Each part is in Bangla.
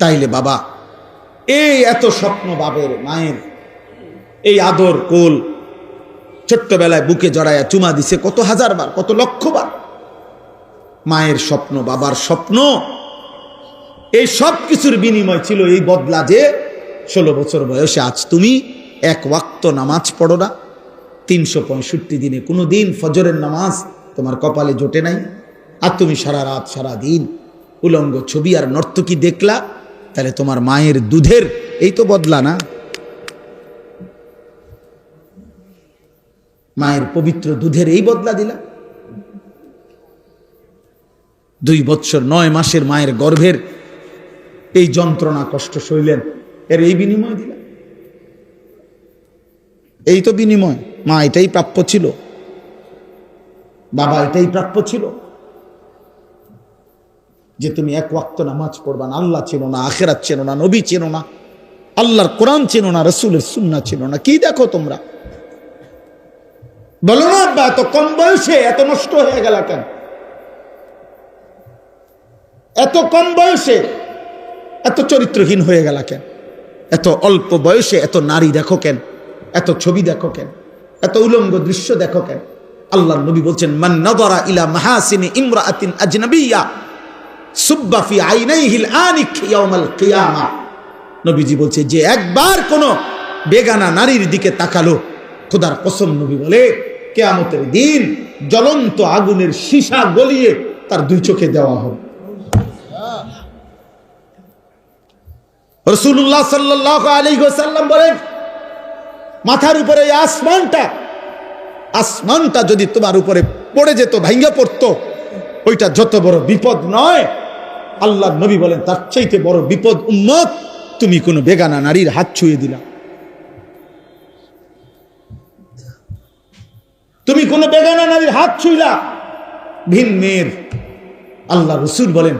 তাইলে বাবা এই এত স্বপ্ন বাবের মায়ের, এই আদর কোল, ছোট্টবেলায় বুকে জড়াইয়া চুমা দিছে কত হাজার বার, কত লক্ষ বার। মায়ের স্বপ্ন, বাবার স্বপ্ন, এই সব কিছুর বিনিময় ছিল এই বদলা যে 16 বছর বয়সে আজ তুমি এক ওয়াক্ত নামাজ পড়ো না, 365 দিনে কোনো দিন ফজরের নামাজ তোমার কপালে জোটে নাই, আর তুমি সারা রাত সারা দিন উলঙ্গ ছবি আর নর্তকী দেখলা। তাহলে তোমার মায়ের দুধের এই তো বদলা না? মায়ের পবিত্র দুধের এই বদলা দিলা? 2 বছর 9 মাসের মায়ের গর্ভের এই যন্ত্রণা কষ্ট সইলেন, এর এই বিনিময় দিলা? এই তো বিনিময়। মা এটাই প্রাপ্য ছিল, বাবা এটাই প্রাপ্য ছিল, যে তুমি এক ওয়াক্ত নামাজ পড়বা না, আল্লাহ চেনো না, আখেরাত চেনো না, নবী চেনো না, আল্লাহর কোরআন চেনো না, রসুলের সুন্নাহ চেনো না। কি দেখো তোমরা? বলো না আব্বা এত কম বয়সে এত নষ্ট হয়ে গেল কেন? এত কম বয়সে এত চরিত্রহীন হয়ে গেল কেন? এত অল্প বয়সে এত নারী দেখো কেন? এত ছবি দেখো কেন? এত উলঙ্গ দৃশ্য দেখো কেন? আল্লাহর নবী বলছেন, মান নাযারা ইলা মাহাসিনি ইমরাআতিন আজনাবিয়্যা সুব্বা ফি আইনাইহিল আনিক ইয়াউমাল কিয়ামাহ। নবীজি বলছে, যে একবার কোন বেগানা নারীর দিকে তাকালো, খোদার কসম নবী বলে কিয়ামতের দিন জ্বলন্ত আগুনের সীসা গলিয়ে তার 2 চোখে দেওয়া হবে। রাসূলুল্লাহ সাল্লাল্লাহু আলাইহি ওয়াসাল্লাম বলেন, মাথার উপরে এই আসমানটা যদি তোমার উপরে পড়ে যেত, ভাঙ্গা পড়তো, ওইটা যত বড় বিপদ নয়। আল্লাহর নবী বলেন, তার চাইতে বড় বিপদ উম্মত তুমি কোনো বেগানা নারীর হাত ছুঁয়ে দিলা। তুমি কোনো বেগানা নারীর হাত ছুঁইলা, ভিন মেয়ের। আল্লাহ রাসূল বলেন,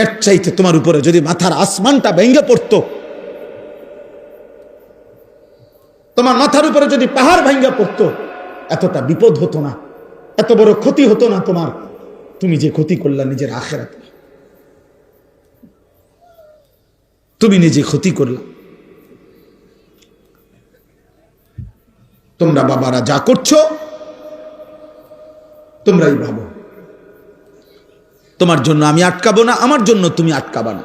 এর চাইতে তোমার উপরে যদি মাথার আসমানটা ভেঙে পড়তো, তোমার মাথার উপরে যদি পাহাড় ভেঙে পড়তো, এতটা বিপদ হতো না, এত বড় ক্ষতি হতো না তোমার। তুমি যে ক্ষতি করলা নিজের আখিরাতে, তুমি নিজে ক্ষতি করলা। তোমরা বাবারা যা করছো তোমরাই ভাবো, তোমার জন্য আমি আটকাবো না, আমার জন্য তুমি আটকাবা না,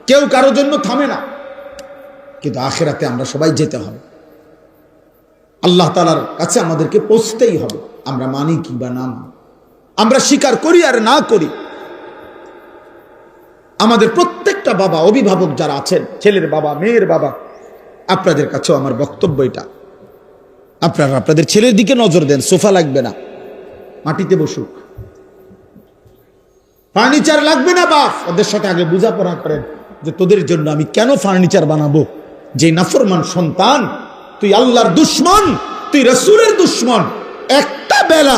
কেউ কারোর জন্য থামে না। কিন্তু আখিরাতে আমরা সবাই যেতে হবে, আল্লাহ তাআলার কাছে আমাদেরকে পৌঁছতেই হবে। আমরা মানি কি বা না মানি, আমরা স্বীকার করি আর না করি, আমাদের প্রত্যেকটা বাবা, অভিভাবক যারা আছেন, ছেলের বাবা, মেয়ের বাবা, আপনাদের কাছেও আমার বক্তব্য এটা, আপনারা আপনাদের ছেলের দিকে নজর দেন। সোফা লাগবে না, মাটিতে বসুক। ফার্নিচার লাগবে না বাপ, ওদের সাথে আগে বোঝাপড়া করেন যে তোদের জন্য আমি কেন ফার্নিচার বানাবো। যে নাফরমান সন্তান, তুই আল্লাহর দুশ্মন, তুই রাসূলের দুশ্মন, একটা বেলা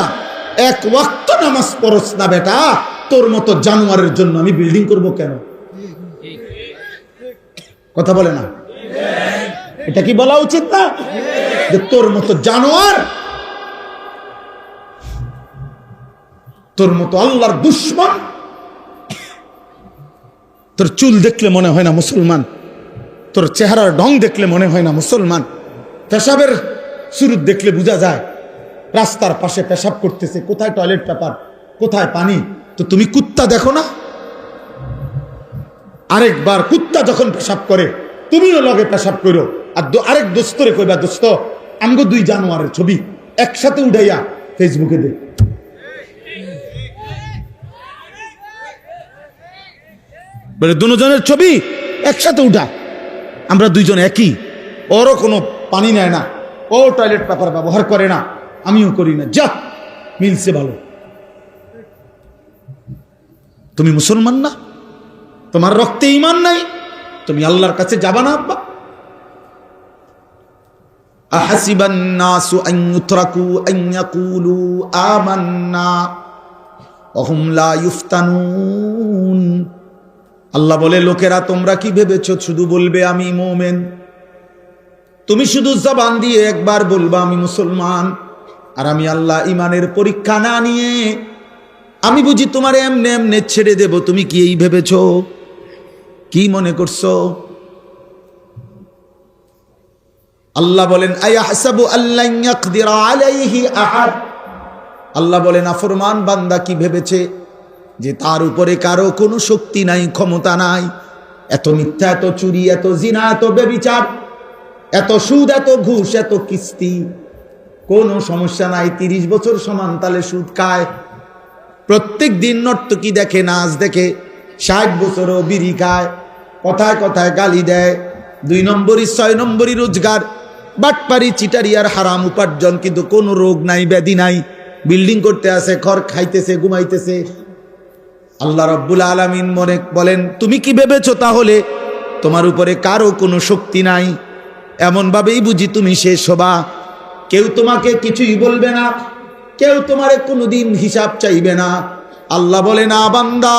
এক ওয়াক্ত নামাজ পড়ছ না বেটা, তোর মতো জানোয়ারের জন্য আমি বিল্ডিং করব কেন? কথা বলে না? এটা কি বলা উচিত না যে তোর মতো জানোয়ার, তোর মতো আল্লাহর দুশ্মন, তোর চুল দেখলে মনে হয় না মুসলমান, তোর চেহারার ঢং দেখলে মনে হয় না মুসলমান, পেশাবের শুরু দেখলে বোঝা যায় রাস্তার পাশে পেশাব করতেছে, কোথায় টয়লেট পেপার, কোথায় পানি। তো তুমি কুত্তা দেখো না? আরেকবার কুত্তা যখন পেশাব করে তুমিও লগে পেশাব করো, আর আরেক দোস্তরে কইবা, দোস্ত আমগো 2 জানোয়ারের ছবি একসাথে উঠাইয়া ফেসবুকে দে। বলে দুজনের ছবি একসাথে উঠা, আমরা 2 জন একই, ওরও কোনো পানি নেয় না, ও টয়লেট পেপার ব্যবহার করে না, আমিও করি না, যা মিলছে ভালো। তুমি মুসলমান না? তোমার রক্তে ঈমান নাই? তুমি আল্লাহর কাছে যাবা না আব্বা? আহাসিবান নাসু আন ইউতরাকু আন ইয়াকুলু আমান্না ওয়া হুম লা ইফতানুন। আল্লাহ বলে, লোকেরা তোমরা কি ভেবেছো শুধু বলবে আমি মুমিন? তুমি শুধু জবান দিয়ে একবার বলবা আমি মুসলমান, আর আমি আল্লাহ ইমানের পরীক্ষা না নিয়ে আমি বুঝি তোমার এমনে এমনে ছেড়ে দেব? তুমি কি এই ভেবেছো? কি মনে করছো? আল্লাহ বলেন আয়াহসাবু আল্লান ইয়াকদিরা আলাইহি আহাদ। আল্লাহ বলেন নাফরমান বান্দা কি ভেবেছে যে তার উপরে কারো কোনো শক্তি নাই, ক্ষমতা নাই? এত মিথ্যা, এত চুরি, এত জিনা, এত ব্যভিচার, এত সুদ, এত ঘুষ, এত কিস্তি, কোনো সমস্যা নাই। 30 বছর সমান তালে সুদ খায়, প্রত্যেক দিন নর্তকী দেখে, নাচ দেখে, 60 বছরও বিড়ি খায়, কথায় কথায় গালি দেয়, 2 নম্বরই 6 নম্বরই রোজগার, বাটপারি, চিটারি আর হারাম উপার্জন, কিন্তু কোনো রোগ নাই, ব্যাধি নাই, বিল্ডিং করতে আছে, ঘর খাইতেছে, ঘুমাইতেছে। আল্লাহ রাব্বুল আলামিন মনে বলেন তুমি কি ভেবেছো তাহলে তোমার উপরে কারো কোনো শক্তি নাই? এমন ভাবেই বুঝি তুমি শেষ হবা। কেউ তোমাকে কিছুই বলবে না, কেউ তোমারে কোনোদিন হিসাব চাইবে না। আল্লাহ বলে না বান্দা,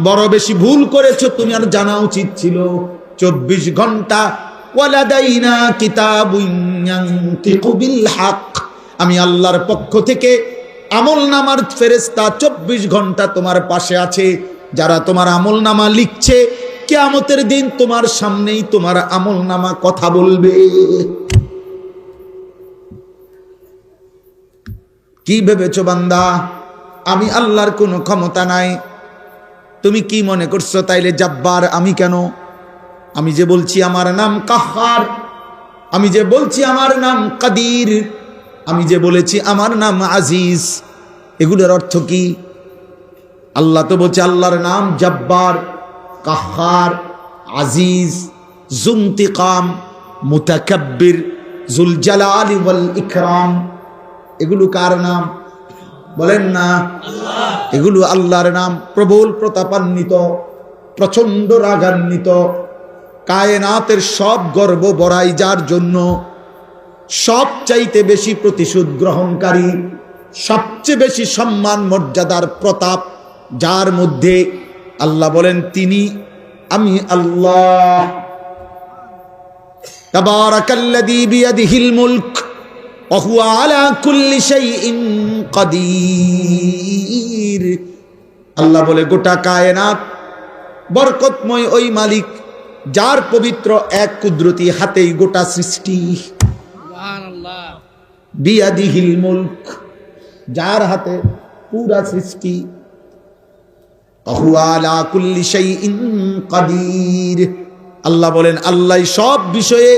বড় বেশি ভুল করেছো, তুমি আর জানা উচিত ছিল। 24 ঘন্টা ওয়ালাদাইনা কিতাবুন ইয়ানতিকু বিল হক, আমি আল্লাহর পক্ষ থেকে আমলনামার ফেরেশতা 24 ঘন্টা তোমার পাশে আছে, যারা তোমার আমলনামা লিখছে। কিয়ামতের দিন তোমার সামনেই তোমার আমলনামা কথা বলবে। কি ভেবেছো বান্দা আমি আল্লাহর কোনো ক্ষমতা নাই? তুমি কি মনে করছো তাইলে জব্বার আমি কেন? আমি যে বলছি আমার নাম কাহ্হার, আমি যে বলছি আমার নাম কাদির, আমি যে বলেছি আমার নাম আজিজ, এগুলোর অর্থ কি? আল্লাহ তো বলছে আল্লাহর নাম জব্বার, কাহ্হার, আজিজ, জুন্তিকাম, মুতাকাব্বির, জুল জালালি ওয়াল ইকরাম। এগুলো কার নাম বলেন না? এগুলো আল্লাহর নাম। প্রবল প্রতাপান্বিত, প্রচন্ড রাগান্বিত, কায়নাতের সব গর্ব বড়াই যার জন্য, সব চাইতে বেশি প্রতিশোধ গ্রহণকারী, সবচেয়ে বেশি সম্মান মর্যাদার প্রতাপ যার মধ্যে, আল্লাহ বলেন তিনি আমি আল্লাহ। তাবারাকাল্লাযী বিয়াদিহিল মুলক ওয়া হুয়া আলা কুল্লি শাইইন কাদির। আল্লাহ বলে গোটা কায়নাত বরকতময় ওই মালিক যার পবিত্র এক কুদরতি হাতেই গোটা সৃষ্টি। সুবহানাল্লাহ। বিয়াদিহিল মুলক, যার হাতে পুরা সৃষ্টি। ওয়া হুয়া আলা কুল্লি শাইইন কাদির। আল্লাহ বলেন আল্লাহ সব বিষয়ে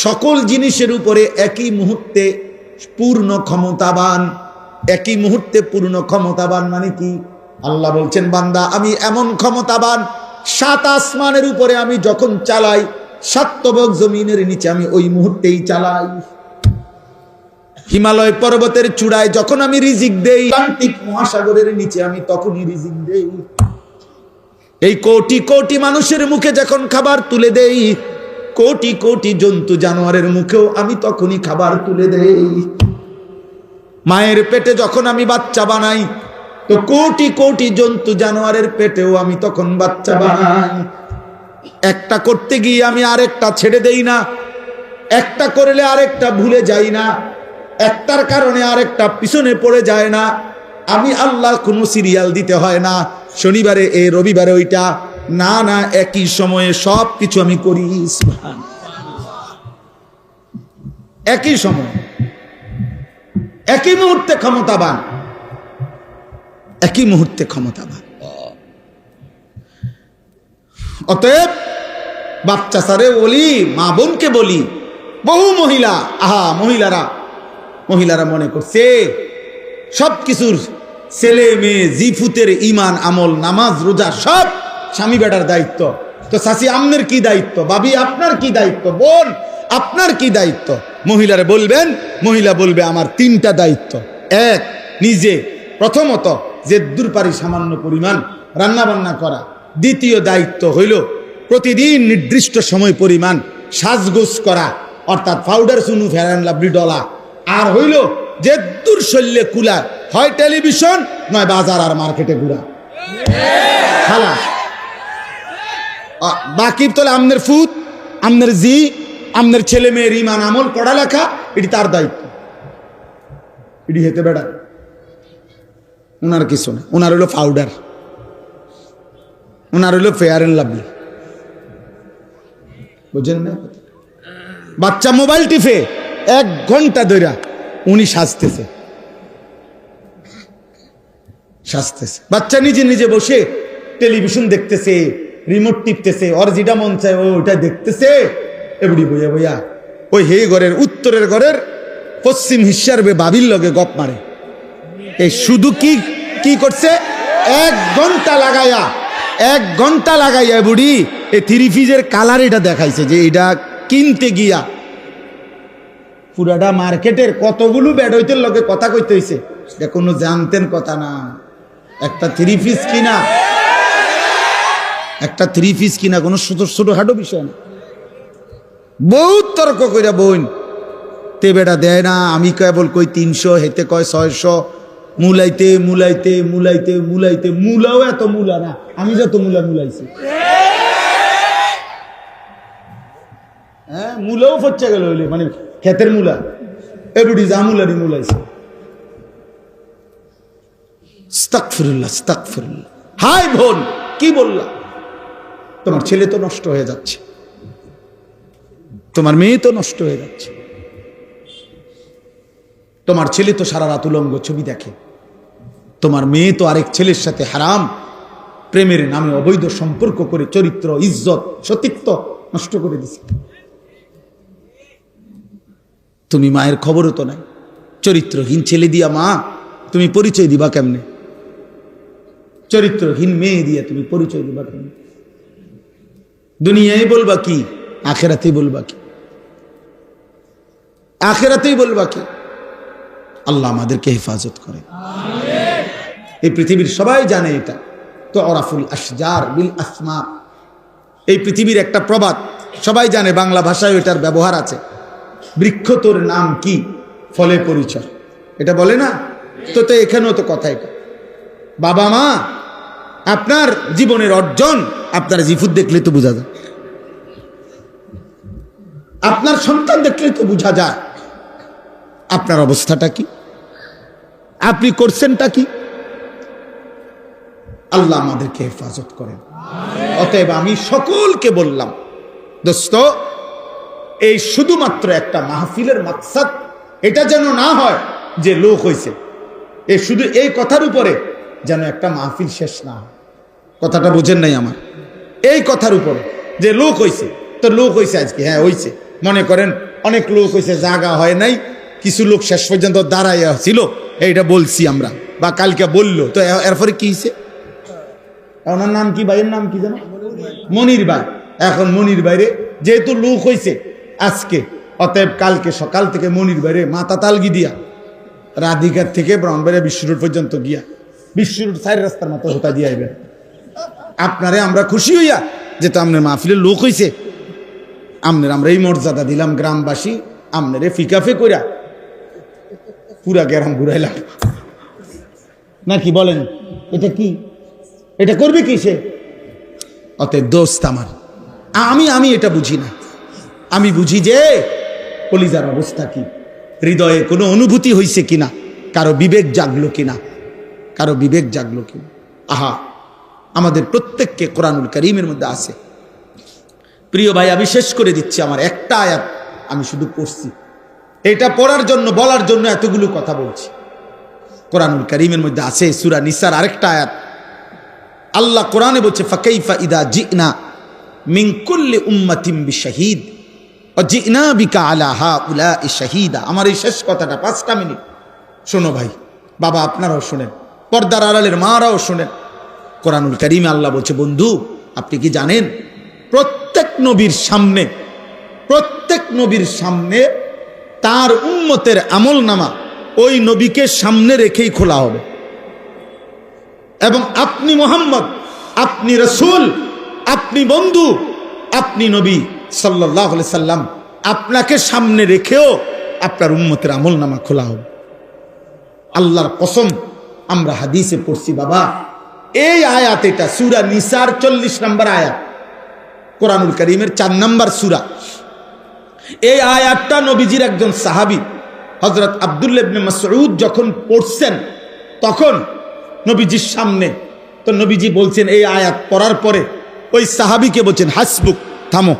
সকল জিনিসের উপরে একই মুহূর্তে পূর্ণ ক্ষমতাবান। একই মুহূর্তে পূর্ণ ক্ষমতাবান মানে কি? আল্লাহ বলছেন বান্দা আমি এমন ক্ষমতাবান, 7 আসমানের উপরে আমি যখন চালাই, 7 তবক জমিনের নিচে আমি ওই মুহূর্তেই চালাই। হিমালয় পর্বতের চূড়ায় যখন আমি রিজিক দেই, আটলান্টিক মহাসাগরের নিচে আমি তখনই রিজিক দেই। এই কোটি কোটি মানুষের মুখে যখন খাবার তুলে দেই, কোটি কোটি জন্তু জানোয়ারের মুখেও আমি তখনই খাবার তুলে দেই। মায়ের পেটে যখন আমি বাচ্চা বানাই, তো কোটি কোটি জন্তু জানোয়ারের পেটেও আমি তখন বাচ্চা বানাই। একটা করতে গিয়ে আমি আরেকটা ছেড়ে দেই না, একটা করলে আরেকটা ভুলে যাই না, একটার কারণে আরেকটা পিছনে পড়ে যায় না। আমি আল্লাহ কোনো সিরিয়াল দিতে হয় না, শনিবারে এ, রবিবারে ওইটা, না না, একই সময়ে সব কিছু আমি করি। একই সময়, একই মুহূর্তে ক্ষমতাবান, একই মুহূর্তে ক্ষমতাবান। অতএব বাচ্চা সারে বলি, মা বোনকে বলি, বহু মহিলা, মহিলারা মনে করছে সব কিছুর ছেলে মেয়ে জিফুতের ইমান আমল নামাজ রোজা সব স্বামী বেটার দায়িত্ব। তো চাচি আপনার কি দায়িত্ব, ভাবি আপনার কি দায়িত্ব, বোন আপনার কি দায়িত্ব? মহিলারা বলবেন, মহিলা বলবে আমার 3টা দায়িত্ব। এক, নিজে প্রথমত যে দূর পারি সামান্য পরিমাণ রান্না বান্না করা। দ্বিতীয় দায়িত্ব হইল প্রতিদিন নির্দিষ্ট সময় পরিমাণ সাজগোজ করা, অর্থাৎ পাউডার চুনু ফেরান লাভলি ডলা। আর হইল যে দূর শৈল্যে কুলা, হয় টেলিভিশন নয় বাজার আর মার্কেটে ঘুরা। খালা বাকি তোলে আমনের ফুত, আমনের জি, আমনের ছেলে মেয়ের ইমান আমল পড়ালেখা, এটি তার দায়িত্ব। এটি হেতে বেড়া ওনার কিছু না, ওনার হইল পাউডার, ওনার হইল ফেয়ার এন্ড লাভলি, বুঝেন না? বাচ্চা মোবাইল টিপে 1 ঘন্টা ধরে উনি সাজতেছে। বাচ্চা নিজে নিজে বসে টেলিভিশন দেখতেছে, রিমোট টিপতেছে, ওর যেটা মন চায় ওটা দেখতেছে। এবড়ি বইয়া বইয়া ওই হে ঘরের উত্তরের ঘরের পশ্চিম হিস্সার বাবির লগে গপ মারে। এই শুধু কি করছে? 1 ঘন্টা লাগাইয়া বুড়ি এই 3 পিসের কালার এটা দেখাইছে যে এটা কিনতে গিয়া পুরাটা মার্কেটের কতগুলো বেডইতের লগে কথা কইতে হইছে। এটা কোনো জানতেন কথা না। একটা 3 পিস কিনা কোনো ছোটখাটো বিষয় না। বহুত তর্ক কইরা বোন তে বেটা দেয় না, আমি কেবল কই 300, হেতে কয় 600, মুলাইতে মুলাও এত মুলা না, আমি যত মুলাইছি। হ্যাঁ, মুলাও ফচ্চা গেল হইলে, মানে ক্ষেতের মুলা এবুড়ি যা মুলারি মুলাইছে। আস্তাগফিরুল্লাহ। হাই বোন, কি বললা? তোমার ছেলে তো নষ্ট হয়ে যাচ্ছে, তোমার মেয়ে তো নষ্ট হয়ে যাচ্ছে, তোমার ছেলে তো সারা রাত উলঙ্গ ছবি দেখে, তোমার মেয়ে তো আরেক ছেলের সাথে হারাম প্রেমের নামে অবৈধ সম্পর্ক করে চরিত্র, ইজ্জত, সতীত্ব নষ্ট করে দিছে। তুমি মায়ের খবরও তো নাই। চরিত্রহীন ছেলে দিয়া মা তুমি পরিচয় দিবা কেমনে? চরিত্রহীন মেয়ে দিয়া তুমি পরিচয় দিবা কেমনে? দুনিয়ায় বলবা কি, আখেরাতেই বলবা কি? আল্লাহ আমাদেরকে হেফাজত করে। এই পৃথিবীর সবাই জানে এটা তো অরাফুল আশজার বিল আসমা। এই পৃথিবীর একটা প্রবাদ সবাই জানে, বাংলা ভাষায় এটার ব্যবহার আছে। বৃক্ষ তোর নাম কি, ফলে পরিচয়, এটা বলে না? তো এখানেও তো কথা এটা। বাবা মা আপনার জীবনের অর্জন আপনার জিফুত দেখলে তো বোঝা যায়, আপনার সন্তান দেখলে তো বোঝা যায় আপনার অবস্থাটা কি, আপনি করছেনটা কি। আল্লাহ আমাদেরকে হেফাজত করেন। অতএব আমি সকলকে বললাম, দোস্ত, এই শুধুমাত্র একটা মাহফিলের মাকসাদ এটা যেন না হয় যে লোক হয়েছে, শুধু এই কথার উপরে যেন একটা মাহফিল শেষ না হয়। কথাটা বোঝেন নাই আমার? এই কথার উপরে যে লোক হয়েছে, তো লোক হয়েছে আজকে, হ্যাঁ হয়েছে, মনে করেন অনেক লোক হয়েছে, জায়গা হয় নাই, কিছু লোক শেষ পর্যন্ত দাঁড়াইয়া ছিল, এইটা বলছি আমরা, বা কালকে বললো, তো এরপরে কি হয়েছে? ওনার নাম কি, ভাইয়ের নাম কি জানো? মনির ভাই। এখন মনির বাইরে যেহেতু লোক হয়েছে আজকে, অতএব কালকে সকাল থেকে মনির বাইরে মাথা তালগি দিয়া রাধিকার থেকে ব্রাহ্মণবাড়িয়া বিশ্ব রোড পর্যন্ত গিয়া বিশ্ব রোড 4 রাস্তার মতো হোতা দিয়ে আইবেন। আপনারে আমরা খুশি হইয়া যেহেতু আপনার মাহফিলের লোক হয়েছে, আমরা এই মর্যাদা দিলাম, গ্রামবাসী আপনারে ফিকাফে কইরা পুরা গ্রাম ঘুরাইলাম নাকি বলেন? এটা কি, এটা করবে কি সে? অতএব দোস্ত আমার, আমি এটা বুঝি না। আমি বুঝি যে কলিজার অবস্থা কি, হৃদয়ে কোনো অনুভূতি হইছে কিনা, কারো বিবেক জাগলো কিনা। আহা, আমাদের প্রত্যেককে কোরআনুল কারীমের মধ্যে আছে। প্রিয় ভাই, আমি শেষ করে দিচ্ছি, আমার একটা আয়াত আমি শুধু পড়ছি, এটা পড়ার জন্য বলার জন্য এতগুলো কথা বলছি। কোরআনুল কারীমের মধ্যে আছে সূরা নিসার আরেকটা আয়াত। আল্লাহ কোরআনে বলছে, ফাকাইফা ইদা জিনা মিন কুল্লি উম্মাতিন বিশাহিদ ওয়া জিনা বিকা আলা হাউলাই শাহিদা। আমার এই শেষ কথাটা 5টা মিনিট শোনো ভাই, বাবা আপনারাও শোনেন, পর্দার আড়ালের মারাও শোনেন। কোরআনুল কারীমে আল্লাহ বলছে, বন্ধু আপনি কি জানেন প্রত্যেক নবীর সামনে তার উম্মতের আমলনামা ওই নবীকে সামনে রেখেই খোলা হবে, এবং আপনি মুহাম্মদ, আপনি রাসূল, আপনি বন্ধু, আপনি নবী সাল্লাল্লাহু আলাইহি সাল্লাম, আপনাকে সামনে রেখেও আপনার উম্মতের আমলনামা খোলা হবে। আল্লাহর কসম, আমরা হাদিসে পড়ছি বাবা, এই আয়াত, এটা সূরা নিসার 40 নম্বর আয়াত, কোরআনুল কারীমের 4 নম্বর সূরা। এই আয়াতটা নবীজির একজন সাহাবী হযরত আব্দুল্লাহ ইবনে মাসউদ যখন পড়ছেন, তখন নবীজির সামনে, তো নবীজি বলছেন, এই আয়াত পড়ার পরে ওই সাহাবীকে বলছেন, হাসবুক, থামো।